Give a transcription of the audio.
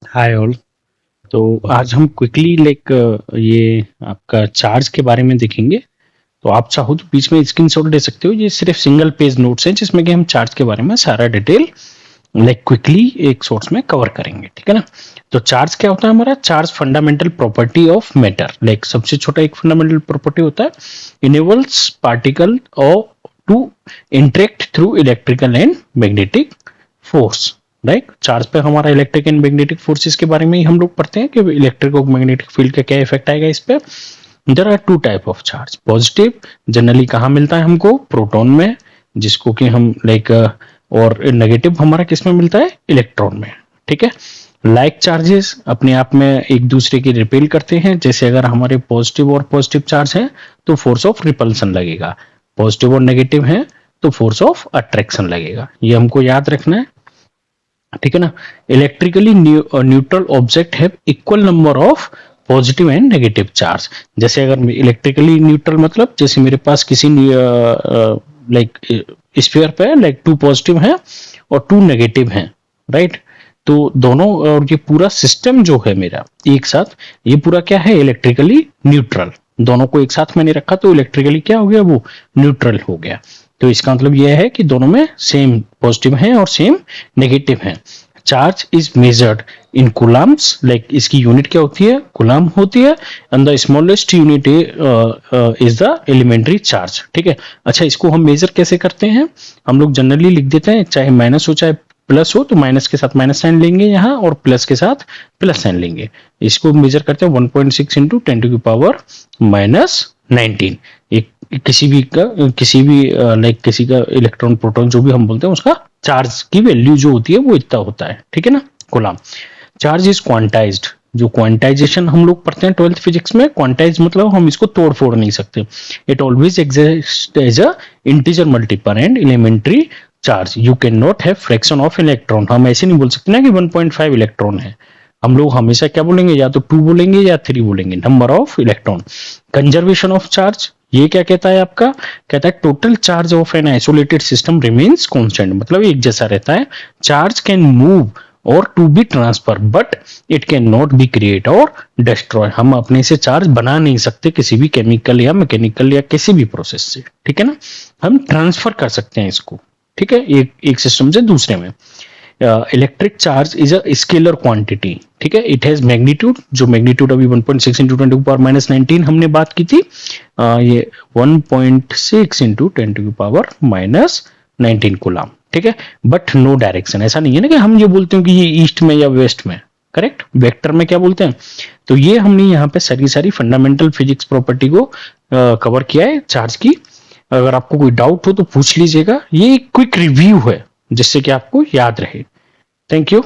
Hi all. तो आज हम क्विकली ये आपका चार्ज के बारे में देखेंगे। तो आप चाहो तो बीच में स्क्रीनशॉट ले सकते हो। ये सिर्फ सिंगल पेज नोट्स हैं जिसमें कि हम चार्ज के बारे में सारा डिटेल क्विकली एक शॉर्ट्स में कवर करेंगे, ठीक है ना। तो चार्ज क्या होता है हमारा? Charge fundamental property of matter. सबसे छोटा एक फंडामेंटल प्रॉपर्टी होता है, इनेबल्स पार्टिकल और to interact through electrical and magnetic force. Right, charge पे हमारा इलेक्ट्रिक एंड मैग्नेटिक फोर्सेस के बारे में ही हम लोग पढ़ते हैं कि इलेक्ट्रिक और मैग्नेटिक फील्ड का क्या इफेक्ट आएगा इस पे। There are two type of charge. Positive generally कहाँ मिलता है हमको? प्रोटॉन में, जिसको कि हम और नेगेटिव हमारा किस में मिलता है? इलेक्ट्रॉन में, ठीक है। लाइक चार्जेस अपने आप में एक दूसरे की रिपेल करते हैं। जैसे अगर हमारे पॉजिटिव और पॉजिटिव चार्ज है तो फोर्स ऑफ रिपल्सन लगेगा, पॉजिटिव और नेगेटिव है तो फोर्स ऑफ अट्रैक्शन लगेगा। ये हमको याद रखना है, ठीक है ना। Electrically neutral object have equal number of positive and negative charge. जैसे अगर इलेक्ट्रिकली न्यूट्रल मतलब जैसे मेरे पास किसी स्फीयर पे टू पॉजिटिव है और टू नेगेटिव है, राइट। तो दोनों और ये पूरा सिस्टम जो है मेरा एक साथ, ये पूरा क्या है? Electrically neutral. दोनों को एक साथ मैंने रखा तो इलेक्ट्रिकली क्या हो गया? वो न्यूट्रल हो गया। तो इसका मतलब यह है कि दोनों में सेम पॉजिटिव है और सेम नेगेटिव है। Charge is measured in coulombs, इसकी यूनिट क्या होती है? कूलम होती है। And the smallest unit is the elementary charge, ठीक है। अच्छा, इसको हम मेजर कैसे करते हैं? हम लोग जनरली लिख देते हैं, चाहे माइनस हो चाहे प्लस हो तो माइनस के साथ माइनस साइन लेंगे यहाँ और प्लस के साथ प्लस साइन लेंगे। इसको मेजर करते हैं 1.6 into 10 to the power minus 19। किसी भी किसी का इलेक्ट्रॉन प्रोटॉन जो भी हम बोलते हैं उसका चार्ज की वैल्यू जो होती है वो इतना होता है, ठीक है ना। कूलम। Charge is quantized. जो क्वांटाइजेशन हम लोग पढ़ते हैं 12th फिजिक्स में, क्वांटाइज मतलब हम इसको तोड़ फोड़ नहीं सकते। It always exist as a integer multiple and elementary charge. You can not have fraction of electron. हम ऐसे नहीं बोल सकते ना कि 1.5 इलेक्ट्रॉन है। हम लोग हमेशा क्या बोलेंगे? या तो 2 बोलेंगे या 3 बोलेंगे, number of electron. Conservation of charge, ये क्या कहता है आपका? कहता है total charge of an isolated system remains constant, मतलब एक जैसा रहता है। Charge can move or to be transfer but it can not be create or destroy. हम अपने से चार्ज बना नहीं सकते किसी भी केमिकल या मैकेनिकल या किसी भी प्रोसेस से, ठीक है ना। हम ट्रांसफर कर सकते हैं इसको, ठीक है, एक सिस्टम से दूसरे में। Electric charge is a scalar quantity, ठीक है। इट हैज मैग्नीट्यूड, जो मैग्नीट्यूड अभी 1.6 इंटू 10 टू पावर माइनस 19 हमने बात की थी। ये 1.6 into 10 to power minus 19 coulomb, ठीक है। But no direction. ऐसा नहीं है ना कि हम ये बोलते हैं कि ये ईस्ट में या वेस्ट में, करेक्ट। वेक्टर में क्या बोलते हैं? तो ये हमने यहाँ पे सारी फंडामेंटल फिजिक्स प्रॉपर्टी को कवर किया है चार्ज की। अगर आपको कोई डाउट हो तो पूछ लीजिएगा। ये क्विक रिव्यू है जिससे कि आपको याद रहे। Thank you.